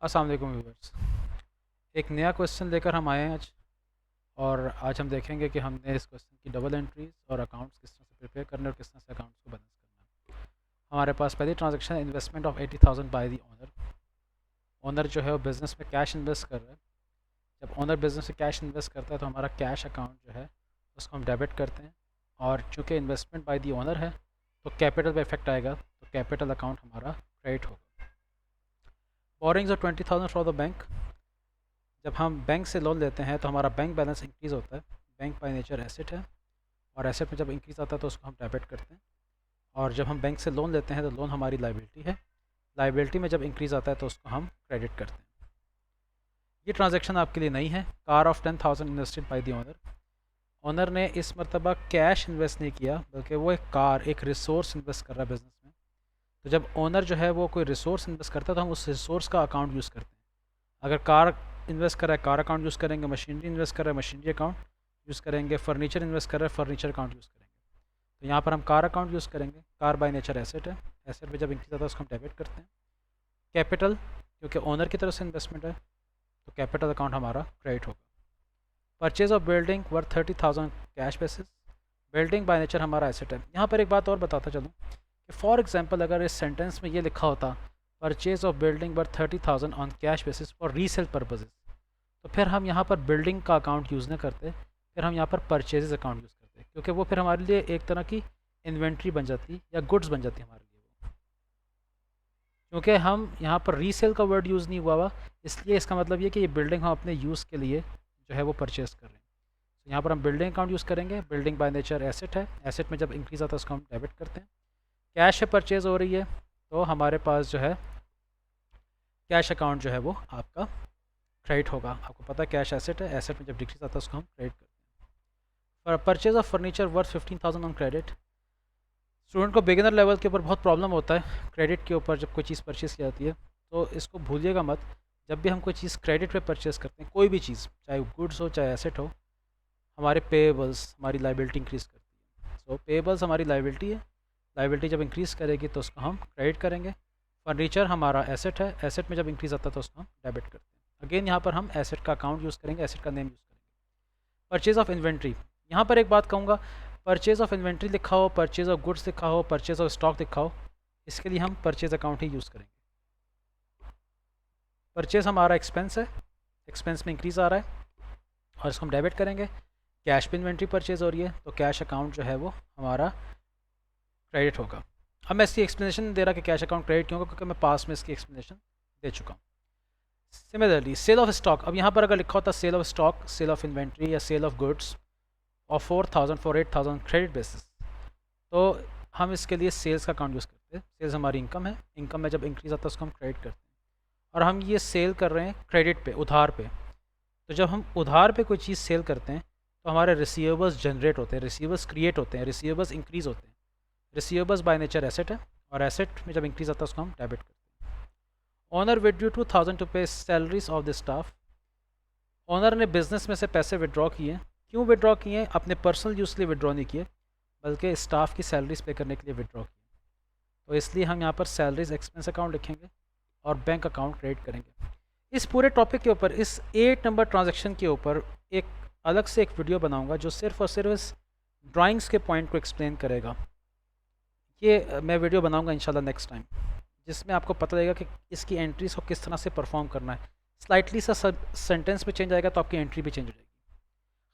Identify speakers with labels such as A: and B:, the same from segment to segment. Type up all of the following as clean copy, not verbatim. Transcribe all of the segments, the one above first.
A: अस्सलाम वालेकुम व्यूवर्स। एक नया क्वेश्चन लेकर हम आए हैं आज। और आज हम देखेंगे कि हमने इस क्वेश्चन की डबल एंट्रीज और अकाउंट्स किस तरह से प्रिपेयर करने और किस तरह से अकाउंट्स को बैलेंस करना है। हमारे पास पहली transaction investment of 80,000 by the owner. Owner जो है वो बिज़नेस में कैश इन्वेस्ट कर रहा है। जब ओनर बिज़नेस में कैश इन्वेस्ट करता है तो हमारा कैश अकाउंट जो है उसको हम डेबिट करते हैं। और चूँकि इन्वेस्टमेंट बाय दी ओनर है तो कैपिटल पे इफेक्ट आएगा, तो कैपिटल अकाउंट हमारा क्रेडिट होगा। Borings of 20,000 from the bank. जब हम बैंक से लोन लेते हैं तो हमारा बैंक बैलेंस इंक्रीज़ होता है। बैंक बाय नेचर एसेट है, और एसेट में जब इंक्रीज़ आता है तो उसको हम डेबिट करते हैं। और जब हम बैंक से लोन लेते हैं तो लोन हमारी लाइबिलिटी है। लाइबिलिटी में जब इंक्रीज़ आता है तो उसको हम क्रेडिट करते हैं। ये ट्रांजैक्शन आपके लिए नई है। Car of 10,000 invested by the owner. Owner ने इस मरतबा कैश इन्वेस्ट नहीं किया, बल्कि वो एक कार, एक रिसोर्स इन्वेस्ट कर रहा है बिज़नेस में। तो जब ओनर जो है वो कोई रिसोर्स इन्वेस्ट करता है तो हम उस रिसोर्स का अकाउंट यूज़ करते हैं। अगर कार इन्वेस्ट कर रहा है कार अकाउंट यूज़ करेंगे, मशीनरी इन्वेस्ट कर रहा है मशीनरी अकाउंट यूज़ करेंगे, फर्नीचर इन्वेस्ट कर रहा है फर्नीचर अकाउंट यूज़ करेंगे। तो यहाँ पर हम कार अकाउंट यूज़ करेंगे। कार बाय नेचर एसेट है, एसेट में जब इंक्रीज आता है उसको हम डेबिट करते हैं। कैपिटल, क्योंकि ओनर की तरफ से इन्वेस्टमेंट है तो कैपिटल अकाउंट हमारा क्रेडिट होगा। Purchase of building worth 30,000 cash basis. Building by nature हमारा एसेट है। यहाँ पर एक बात और बताता चलूँ कि फॉर एग्जांपल अगर इस सेंटेंस में ये लिखा होता purchase of building worth 30,000 on cash basis for resale purposes, तो फिर हम यहाँ पर बिल्डिंग का अकाउंट यूज़ नहीं करते, फिर हम यहाँ पर परचेजेस अकाउंट यूज़ करते, क्योंकि वो फिर हमारे लिए एक तरह की इन्वेंट्री बन जाती या गुड्स बन जाती हमारे लिए वो। क्योंकि हम यहाँ पर रीसेल का वर्ड यूज़ नहीं हुआ हुआ, इसलिए इसका मतलब ये कि ये बिल्डिंग हम अपने यूज़ के लिए जो है वो परचेज़ कर रहे हैं। तो यहाँ पर हम बिल्डिंग अकाउंट यूज़ करेंगे। बिल्डिंग बाय नेचर एसेट है, एसेट में जब इंक्रीज़ आता है उसको हम डेबिट करते हैं। कैश है, परचेज़ हो रही है, तो हमारे पास जो है कैश अकाउंट जो है वो आपका क्रेडिट होगा। आपको पता है कैश एसेट है, एसेट में जब डिक्रीज आता है उसको हम क्रेडिट करते हैं। Purchase of furniture worth 15,000 on credit. Student को बिगिनर लेवल के ऊपर बहुत प्रॉब्लम होता है क्रेडिट के ऊपर जब कोई चीज़ परचेज़ की जाती है, तो इसको भूलिएगा मत। जब भी हम कोई चीज़ क्रेडिट पे परचेज़ करते हैं, कोई भी चीज़, चाहे गुड्स हो चाहे एसेट हो, हमारे पेबल्स हमारी लाइबिलिटी इंक्रीज़ करती है। सो पेबल्स हमारी लाइबिलिटी है, लाइबिलिटी जब इंक्रीज़ करेगी तो उसको हम क्रेडिट करेंगे। फर्नीचर हमारा एसेट है, एसेट में जब इंक्रीज़ आता है तो उसको हम डेबिट करते हैं। अगेन यहाँ पर हम एसेट का अकाउंट यूज़ करेंगे, एसेट का नेम यूज़ करेंगे। Purchase of inventory. यहाँ पर एक बात कहूँगा, परचेज़ ऑफ इन्वेंट्री लिखा हो, परचेज़ ऑफ गुड्स लिखा हो, परचेज़ ऑफ स्टॉक लिखा हो, इसके लिए हम परचेज़ अकाउंट ही यूज़ करेंगे। परचेज़ हमारा एक्सपेंस है, एक्सपेंस में इंक्रीज़ आ रहा है और इसको हम डेबिट करेंगे। कैश पे इन्वेंट्री परचेज़ हो रही है तो कैश अकाउंट जो है वो हमारा क्रेडिट होगा। अब मैं इसकी एक्सप्लेनेशन दे रहा कि कैश अकाउंट क्रेडिट क्यों होगा, क्योंकि मैं पास में इसकी एक्सप्लेनेशन दे चुका हूँ। सिमिलरली सेल ऑफ स्टॉक, अब यहाँ पर अगर लिखा होता sale of stock, sale of inventory या सेल ऑफ गुड्स और 4,000 फॉर 8,000 क्रेडिट बेसिस, तो हम इसके लिए सेल्स का अकाउंट यूज़ करते हैं। सेल्स हमारी इनकम है, इनकम में जब इंक्रीज आता है उसको हम क्रेडिट करते हैं। और हम ये सेल कर रहे हैं क्रेडिट पे, उधार पे। तो जब हम उधार पे कोई चीज़ सेल करते हैं तो हमारे रिसीवेबल्स जनरेट होते हैं, रिसीवेबल्स क्रिएट होते हैं, रिसीवेबल्स इंक्रीज होते हैं। रिसीवेबल्स बाय नेचर एसेट है, और एसेट में जब इंक्रीज आता है उसको हम डेबिट करते हैं। ओनर विड्रू 2,000 टू पे salaries of the staff. Owner ने बिजनेस में से पैसे विड्रॉ किए। क्यों विड्रॉ किए? अपने पर्सनल यूज़ के लिए विड्रॉ नहीं किए, बल्कि स्टाफ की सैलरीज पे करने के लिए विड्रॉ किए। तो इसलिए हम यहाँ पर सैलरीज एक्सपेंस अकाउंट लिखेंगे और बैंक अकाउंट क्रेडिट करेंगे। इस पूरे टॉपिक के ऊपर, इस 8 नंबर ट्रांजैक्शन के ऊपर एक अलग से एक वीडियो बनाऊंगा जो सिर्फ और सिर्फ इस ड्राइंग्स के पॉइंट को एक्सप्लेन करेगा। ये मैं वीडियो बनाऊंगा इंशाल्लाह नेक्स्ट टाइम, जिसमें आपको पता लगेगा कि इसकी एंट्रीज को किस तरह से परफॉर्म करना है। स्लाइटली सा सेंटेंस में चेंज आएगा तो आपकी एंट्री भी चेंज हो जाएगी।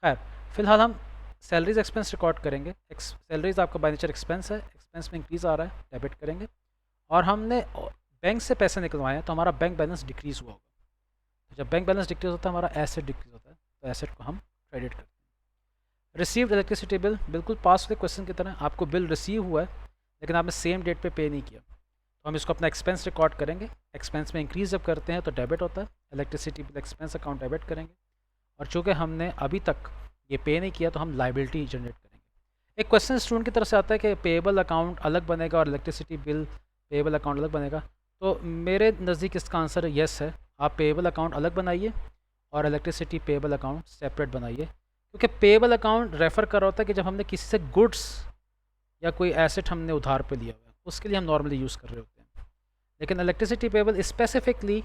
A: खैर, फिलहाल हम सैलरीज एक्सपेंस रिकॉर्ड करेंगे। सैलरीज आपका बाय नेचर एक्सपेंस है, एक्सपेंस में इंक्रीज़ आ रहा है, डेबिट करेंगे। और हमने बैंक से पैसे निकलवाए हैं तो हमारा बैंक बैलेंस डिक्रीज़ हुआ होगा। तो जब बैंक बैलेंस डिक्रीज़ होता है हमारा एसेट डिक्रीज़ होता है, तो एसेट को हम क्रेडिट करते हैं। रिसीव्ड इलेक्ट्रिसिटी बिल, बिल्कुल पास वाले क्वेश्चन की तरह, आपको बिल रिसीव हुआ है लेकिन आपने सेम डेट पे नहीं किया, तो हम इसको अपना एक्सपेंस रिकॉर्ड करेंगे। एक्सपेंस में इंक्रीज जब करते हैं तो डेबिट होता है, electricity bill expense account debit करेंगे। और चूँकि हमने अभी तक ये पे नहीं किया तो हम लाइबिलिटी जनरेट करेंगे। एक क्वेश्चन स्टूडेंट की तरफ से आता है कि पेएबल अकाउंट अलग बनेगा और इलेक्ट्रिसिटी बिल पेएबल अकाउंट अलग बनेगा, तो मेरे नज़दीक इसका आंसर येस है। आप पेएबल अकाउंट अलग बनाइए और इलेक्ट्रिसिटी पेएबल अकाउंट सेपरेट बनाइए, क्योंकि पेएबल अकाउंट रेफ़र कर रहा होता है कि जब हमने किसी से गुड्स या कोई एसेट हमने उधार पे लिया हुआ है, उसके लिए हम नॉर्मली यूज़ कर रहे होते हैं। लेकिन इलेक्ट्रिसिटी पेएबल स्पेसिफिकली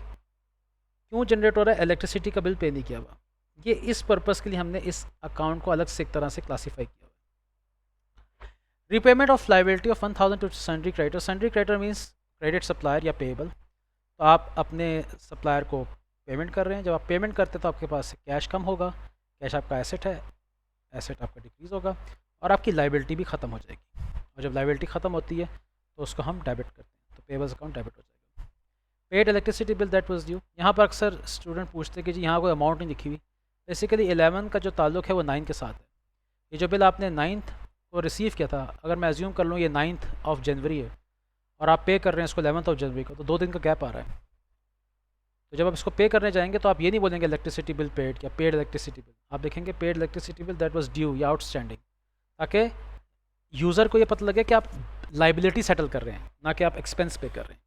A: क्यों जनरेट हो रहा है? इलेक्ट्रिसिटी का बिल पे नहीं किया हुआ। ये इस पर्पज़ के लिए हमने इस अकाउंट को अलग से एक तरह से क्लासीफाई किया हुआ है। Repayment of liability of 1000 to sundry creditor. Sundry creditor means credit supplier या पेएबल। तो आप अपने सप्लायर को पेमेंट कर रहे हैं, जब आप पेमेंट करते हैं तो आपके पास कैश कम होगा, कैश आपका एसेट है, एसेट आपका डिक्रीज़ होगा और आपकी लाइबिलिटी भी ख़त्म हो जाएगी। और जब लाइबिलिटी ख़त्म होती है तो उसको हम डेबिट करते हैं, तो पेएबल्स अकाउंट डेबिट हो जाएगा। Paid electricity bill that was due. यहाँ पर अक्सर स्टूडेंट पूछते हैं कि जी यहाँ कोई अमाउंट नहीं लिखी हुई। बेसिकली 11 का जो ताल्लुक है वो 9 के साथ है। ये जो बिल आपने 9th को रिसीव किया था, अगर मैं एज्यूम कर लूँ ये 9th ऑफ जनवरी है और आप पे कर रहे हैं इसको 11th ऑफ जनवरी को, तो 2 दिन का गैप आ रहा है। तो जब आप इसको पे करने जाएंगे तो आप ये नहीं बोलेंगे इलेक्ट्रिसिटी बिल पेड या पेड इलेक्ट्रिसिटी बिल, आप देखेंगे paid electricity bill that was due या आउटस्टैंडिंग, ताकि यूज़र को ये पता लगे कि आप लाइबिलिटी सेटल कर रहे हैं, ना कि आप एक्सपेंस पे कर रहे हैं।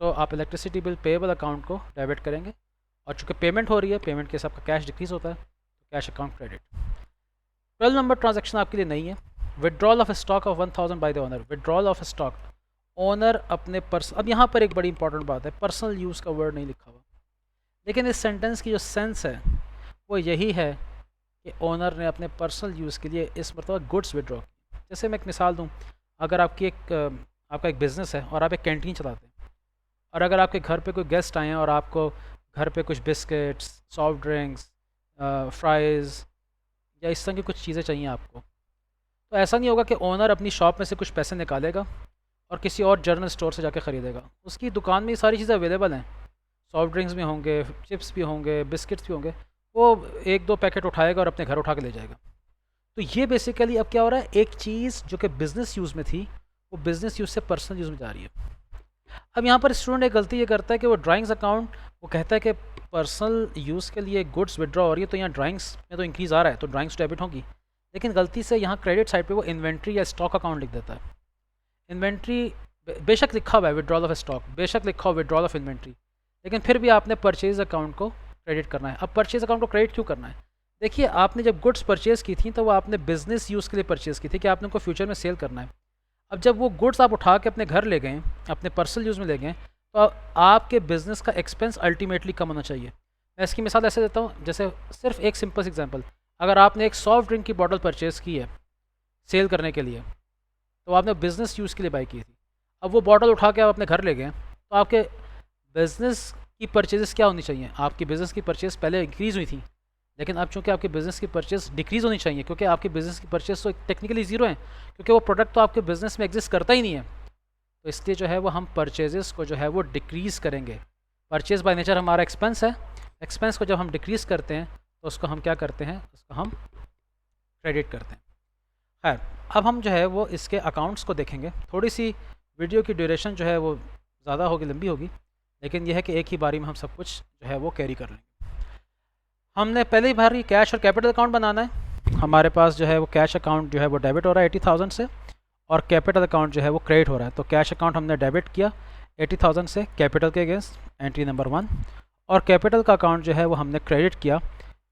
A: तो आप इलेक्ट्रिसिटी बिल पेएबल अकाउंट को डेबिट करेंगे और चूँकि पेमेंट हो रही है, पेमेंट के हिसाब का कैश डिक्रीज़ होता है, तो cash account credit. 12 number transaction आपके लिए नहीं है। Withdrawal of stock of 1000 by the owner. Withdrawal of stock, owner अपने अब यहाँ पर एक बड़ी इंपॉर्टेंट बात है, पर्सनल यूज़ का वर्ड नहीं लिखा हुआ, लेकिन इस सेंटेंस की जो सेंस है वो यही है कि ओनर ने अपने पर्सनल यूज़ के लिए इस मरतबा गुड्स विड्रॉ की। जैसे मैं एक मिसाल दूँ, अगर आपका एक बिज़नेस है और आप एक कैंटीन चलाते हैं और अगर आपके घर पे कोई गेस्ट आए हैं और आपको घर पे कुछ बिस्किट्स, सॉफ्ट ड्रिंक्स, फ्राइज़ या इस तरह की कुछ चीज़ें चाहिए आपको, तो ऐसा नहीं होगा कि ओनर अपनी शॉप में से कुछ पैसे निकालेगा और किसी और जनरल स्टोर से जाके ख़रीदेगा। उसकी दुकान में ये सारी चीज़ें अवेलेबल हैं, सॉफ्ट ड्रिंक्स भी होंगे, चिप्स भी होंगे, बिस्किट्स भी होंगे, वो 1-2 पैकेट उठाएगा और अपने घर उठा के ले जाएगा। तो ये बेसिकली अब क्या हो रहा है, एक चीज़ जो कि बिज़नेस यूज़ में थी वो बिज़नेस यूज़ से पर्सनल यूज़ में जा रही है। अब यहाँ पर स्टूडेंट एक गलती ये करता है कि वो ड्राइंग्स अकाउंट, वो कहता है कि पर्सनल यूज़ के लिए गुड्स विड्रॉ हो रही है तो यहाँ ड्राइंग्स में तो इंक्रीज़ आ रहा है तो ड्राइंग्स डेबिट होगी, लेकिन गलती से यहाँ क्रेडिट साइड पे वो इन्वेंट्री या स्टॉक अकाउंट लिख देता है। इन्वेंट्री बेशक लिखा हुआ है विड्रॉल ऑफ स्टॉक, बेशक लिखा हुआ विड्रॉल ऑफ इन्वेंट्री, लेकिन फिर भी आपने परचेज अकाउंट को क्रेडिट करना है। अब परचेज अकाउंट को क्रेडिट क्यों करना है? देखिए, आपने जब गुड्स परचेज़ की थी तो वो आपने बिज़नेस यूज़ के लिए परचेज़ की थी कि आपने उनको फ्यूचर में सेल करना है। अब जब वो गुड्स आप उठा के अपने घर ले गए, अपने पर्सनल यूज़ में ले गए, तो आपके बिज़नेस का एक्सपेंस अल्टीमेटली कम होना चाहिए। मैं इसकी मिसाल ऐसे देता हूँ, जैसे सिर्फ एक सिंपल एग्जांपल, अगर आपने एक सॉफ्ट ड्रिंक की बॉटल परचेज़ की है सेल करने के लिए, तो आपने बिज़नेस यूज़ के लिए बाई की थी। अब वो बॉटल उठा के आप अपने घर ले गए, तो आपके बिज़नेस की परचेज़ क्या होनी चाहिए? आपकी बिज़नेस की परचेज़ पहले इंक्रीज़ हुई थी, लेकिन अब चूँकि आपके बिज़नेस की परचेज़ डिक्रीज़ होनी चाहिए, क्योंकि आपकी बिज़नेस की परचेज़ तो टेक्निकली ज़ीरो है, क्योंकि वो प्रोडक्ट तो आपके बिज़नेस में एग्जिस्ट करता ही नहीं है। तो इसलिए जो है वो हम परचेज़ को जो है वो डिक्रीज़ करेंगे। परचेज़ बाय नेचर हमारा एक्सपेंस है, एक्सपेंस को जब हम डिक्रीज़ करते हैं तो उसको हम क्या करते हैं, उसको हम क्रेडिट करते हैं। खैर, अब हम जो है वो इसके अकाउंट्स को देखेंगे। थोड़ी सी वीडियो की ड्यूरेशन जो है वो ज़्यादा होगी, लंबी होगी, लेकिन यह है कि एक ही बारी में हम सब कुछ जो है वो कैरी कर लेंगे। हमने पहले ही बारी कैश और कैपिटल अकाउंट बनाना है। हमारे पास जो है वो कैश अकाउंट जो है वो डेबिट हो रहा है 80,000 से और कैपिटल अकाउंट जो है वो क्रेडिट हो रहा है। तो कैश अकाउंट हमने डेबिट किया 80,000 से कैपिटल के अगेंस्ट, एंट्री नंबर 1, और कैपिटल का अकाउंट जो है वो हमने क्रेडिट किया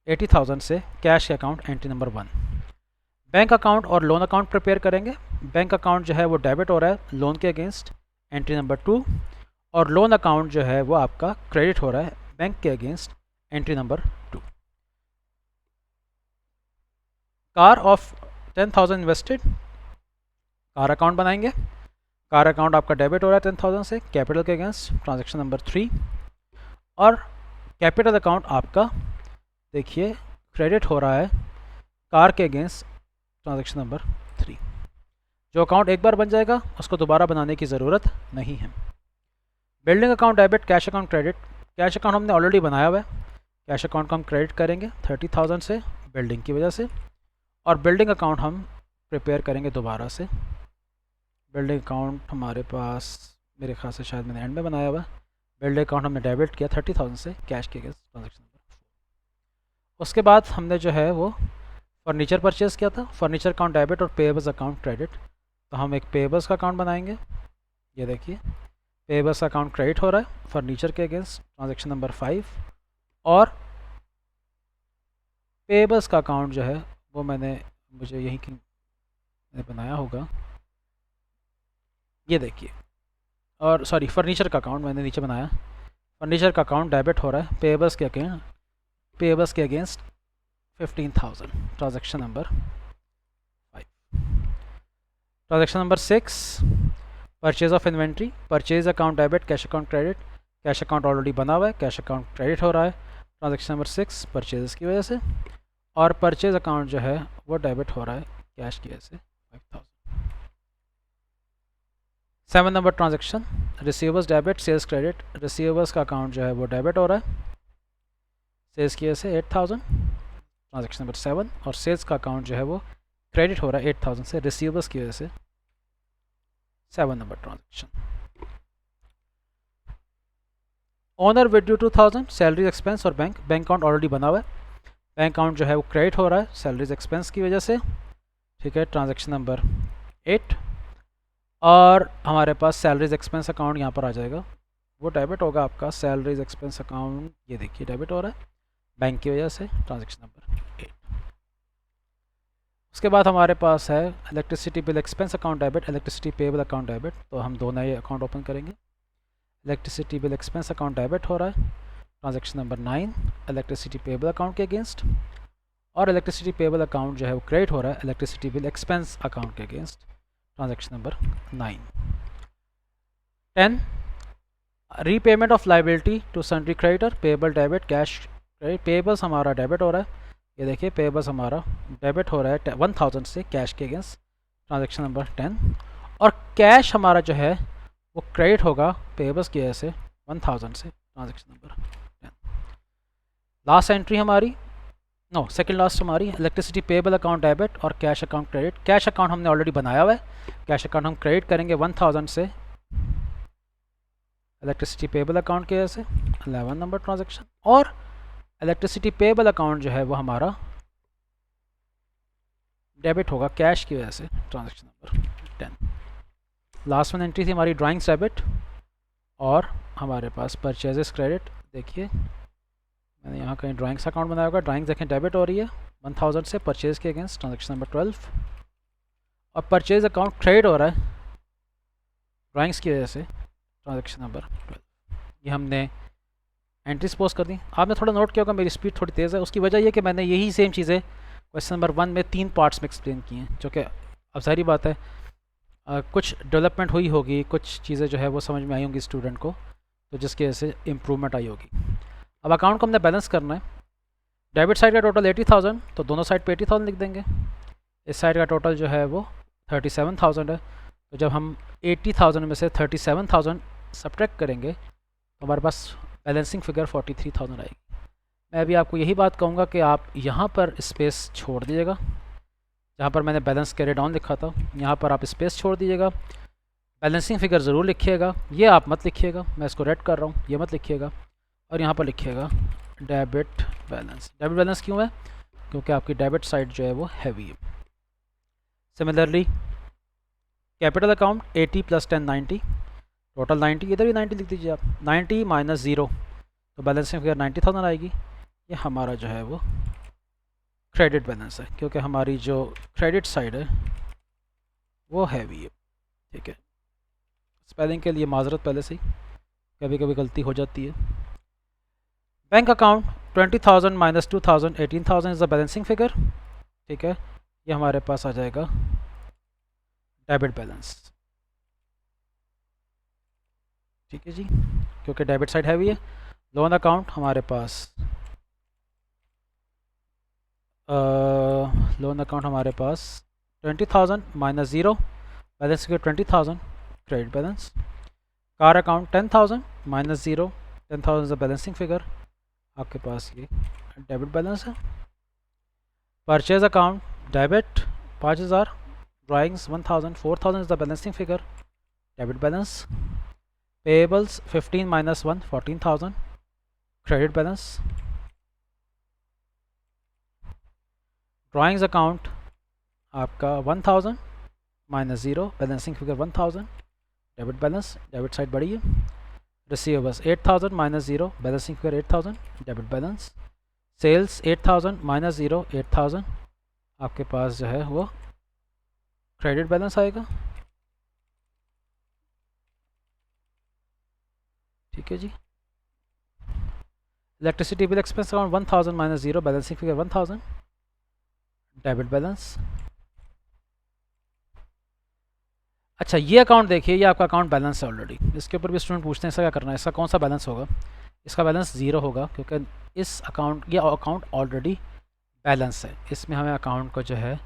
A: 80,000 से कैश के account, entry number 1। Bank account और लोन अकाउंट प्रिपेयर करेंगे। बैंक अकाउंट जो है वो डेबिट हो रहा है लोन के अगेंस्ट, एंट्री नंबर 2, और लोन अकाउंट जो है वो आपका क्रेडिट हो रहा है बैंक के against, entry number 2। Car of 10,000 invested, car account बनाएंगे। कार अकाउंट आपका डेबिट हो रहा है 10,000 से कैपिटल के अगेंस्ट, ट्रांजैक्शन नंबर 3, और कैपिटल अकाउंट आपका देखिए क्रेडिट हो रहा है कार के अगेंस्ट, ट्रांजैक्शन नंबर 3। जो अकाउंट एक बार बन जाएगा उसको दोबारा बनाने की ज़रूरत नहीं है। Building account debit, cash account credit. Cash account हमने ऑलरेडी बनाया हुआ है, कैश अकाउंट को हम क्रेडिट करेंगे 30,000 से बिल्डिंग की वजह से, और बिल्डिंग अकाउंट हम प्रिपेयर करेंगे दोबारा से। बिल्डिंग अकाउंट हमारे पास मेरे ख्याल से शायद मैंने एंड में बनाया हुआ है। बिल्डिंग अकाउंट हमने डेबिट किया 30,000 से कैश के अगेंस्ट, ट्रांजैक्शन नंबर 4। उसके बाद हमने जो है वो फर्नीचर परचेज़ किया था, फर्नीचर अकाउंट डेबिट और पेएबल्स अकाउंट क्रेडिट। तो हम एक पेएबल्स का अकाउंट बनाएंगे, ये देखिए पेएबल्स अकाउंट क्रेडिट हो रहा है फर्नीचर के अगेंस्ट, ट्रांजैक्शन नंबर 5, और पेएबल्स का अकाउंट जो है वो मुझे यहीं की बनाया होगा, ये देखिए, और सॉरी फर्नीचर का अकाउंट मैंने नीचे बनाया, फर्नीचर का अकाउंट डेबिट हो रहा है पेबल्स के against 15,000। Transaction number 5। Transaction number 6, purchase of inventory. Purchase account debit, cash account credit. Cash account already बना हुआ है, कैश अकाउंट क्रेडिट हो रहा है ट्रांजेक्शन नंबर 6 परचेज की वजह से, और परचेज अकाउंट जो है वो डेबिट हो रहा है कैश की वजह से 5,000। 7 number transaction, receivers debit, sales credit. Receivers का अकाउंट जो है वो डेबिट हो रहा है सेल्स की वजह से 8,000 ट्रांजेक्शन नंबर 7, और सेल्स का अकाउंट जो है वो क्रेडिट हो रहा है 8,000 से रिसीवर्स की वजह से 7 number transaction. Owner withdrew 2,000, salaries expense और बैंक अकाउंट ऑलरेडी बना हुआ है, बैंक अकाउंट जो है वो क्रेडिट हो रहा है सैलरीज एक्सपेंस की वजह से, ठीक है ट्रांजेक्शन नंबर 8। और हमारे पास सैलरीज एक्सपेंस अकाउंट यहाँ पर आ जाएगा, वो डेबिट होगा आपका सैलरीज एक्सपेंस अकाउंट, ये देखिए डेबिट हो रहा है बैंक की वजह से ट्रांजेक्शन नंबर 8। उसके बाद हमारे पास है electricity bill expense account debit, electricity payable account debit. तो हम दो नए अकाउंट ओपन करेंगे। Electricity bill expense account debit हो रहा है transaction number 9 electricity payable account के अगेंस्ट, और इलेक्ट्रिसिटी पेबल अकाउंट जो है वो क्रेडिट हो रहा है इलेक्ट्रिसिटी बिल एक्सपेंस अकाउंट के against transaction number 9। 10, repayment of liability to sundry creditor, payable debit, cash credit. Payables हमारा डेबिट हो रहा है, ये देखिए पेबल्स हमारा डेबिट हो रहा है 1,000 से कैश के अगेंस्ट ट्रांजेक्शन नंबर 10, और कैश हमारा जो है वो क्रेडिट होगा पेबल्स की वजह से 1,000 से ट्रांजेक्शन नंबर 10। लास्ट एंट्री हमारी सेकंड लास्ट हमारी इलेक्ट्रिसिटी पेबल अकाउंट डेबिट और cash account credit. Cash account हमने ऑलरेडी बनाया हुआ है, कैश अकाउंट हम क्रेडिट करेंगे 1,000 से इलेक्ट्रिसिटी पेबल अकाउंट की वजह से 11 नंबर ट्रांजेक्शन, और इलेक्ट्रिसिटी पेबल अकाउंट जो है वो हमारा डेबिट होगा कैश की वजह से transaction number 10। Last one entry थी हमारी ड्राइंग्स डेबिट, और हमारे पास परचेजेस क्रेडिट। देखिए मैंने यहाँ कहीं ड्राइंग्स अकाउंट बनाया होगा, ड्राइंग्स देखें डेबिट हो रही है 1,000 से परचेज के अगेंस्ट ट्रांजेक्शन नंबर 12, और परचेज अकाउंट क्रेडिट हो रहा है ड्राइंग्स की वजह से ट्रांजेक्शन नंबर 12। ये हमने एंट्रीज पोस्ट कर दी। आपने थोड़ा नोट किया होगा मेरी स्पीड थोड़ी तेज़ है, उसकी वजह ये कि मैंने यही सेम चीज़ें क्वेश्चन नंबर 1 में 3 पार्ट्स में एक्सप्लेन की हैं, जो कि अब सारी बात है कुछ डेवलपमेंट हुई होगी, कुछ चीज़ें जो है वो समझ में आई होंगी स्टूडेंट को, तो जिसकी वजह से इम्प्रूवमेंट आई होगी। अब अकाउंट को हमने बैलेंस करना है। डेबिट साइड का टोटल 80,000, तो दोनों साइड पे 80,000 लिख देंगे। इस साइड का टोटल जो है वो 37,000 है, तो जब हम 80,000 में से 37,000 सब्ट्रैक्ट करेंगे तो हमारे पास बैलेंसिंग फिगर 43,000 आएगी। मैं अभी आपको यही बात कहूँगा कि आप यहाँ पर स्पेस छोड़ दीजिएगा, जहाँ पर मैंने बैलेंस कैरी डाउन लिखा था यहाँ पर आप स्पेस छोड़ दीजिएगा। बैलेंसिंग फिगर ज़रूर लिखिएगा, ये आप मत लिखिएगा, मैं इसको रेड कर रहा हूँ, ये मत लिखिएगा, और यहाँ पर लिखिएगा डेबिट बैलेंस। डेबिट बैलेंस क्यों है? क्योंकि आपकी डेबिट साइड जो है वो हैवी है। सिमिलरली कैपिटल अकाउंट 80 + 10 90, टोटल 90, इधर भी 90 लिख दीजिए आप, 90 - 0, तो बैलेंसिंग फिगर 90,000 आएगी। ये हमारा जो है वो क्रेडिट बैलेंस है, क्योंकि हमारी जो क्रेडिट साइड है वो हैवी है, ठीक है। स्पेलिंग के लिए माजरत पहले से ही, कभी कभी गलती हो जाती है। Bank account 20,000 - 2,000 18,000 is the balancing figure, ठीक है। ये हमारे पास आ जाएगा डेबिट बैलेंस, ठीक है जी, क्योंकि डेबिट साइड हैवी है। लोन अकाउंट हमारे पास लोन अकाउंट हमारे पास 20,000 - 0 balance figure 20,000 credit balance. Car account 10,000 - 0 10,000 is the balancing figure, आपके पास ये डेबिट बैलेंस है। Purchase account debit 5,000, drawings 1,000 4,000 is the balancing figure, debit balance. Payables 15 - 1 14,000 credit balance. Drawings account आपका 1,000 - 0 balancing figure 1,000 debit balance, debit side बड़ी है। Receivables 8,000 - 0 balancing figure 8,000 debit balance. Sales 8,000 - 0 8,000 आपके पास जो है वो क्रेडिट बैलेंस आएगा, ठीक है जी। Electricity bill expense account 1000 minus 0, balancing figure 1000, debit balance. अच्छा ये अकाउंट देखिए, ये आपका अकाउंट बैलेंस है ऑलरेडी। इसके ऊपर भी स्टूडेंट पूछते हैं इसका क्या करना है, इसका कौन सा बैलेंस होगा। इसका बैलेंस 0 होगा क्योंकि इस अकाउंट, ये अकाउंट ऑलरेडी बैलेंस है, इसमें हमें अकाउंट को जो है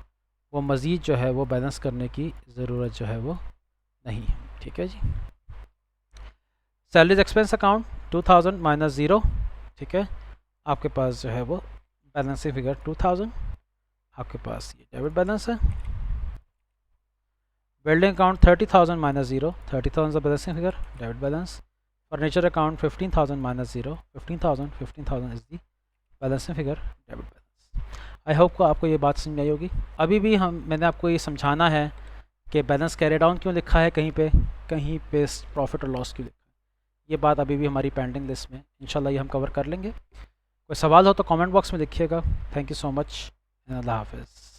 A: वो मज़ीद जो है वो बैलेंस करने की ज़रूरत जो है वो नहीं है। ठीक है जी। सैलरीज एक्सपेंस अकाउंट 2000 माइनस 0, ठीक है, आपके पास जो है वो बैलेंसिंग फिगर 2000, आपके पास ये डेबिट बैलेंस है। Building account 30,000 minus 0, 30,000 balancing figure, debit balance. Furniture account 15,000 minus 0, 15,000 is the balancing figure, debit balance. I hope को आपको ये बात समझ आई होगी। अभी भी मैंने आपको ये समझाना है कि बैलेंस कैरी डाउन क्यों लिखा है कहीं पे प्रॉफिट और लॉस क्यों लिखा है। ये बात अभी भी हमारी पेंडिंग लिस्ट में, इंशाल्लाह ये हम कवर कर लेंगे। कोई सवाल हो तो कमेंट बॉक्स में लिखिएगा। थैंक यू सो मच, अल्लाह हाफिज़।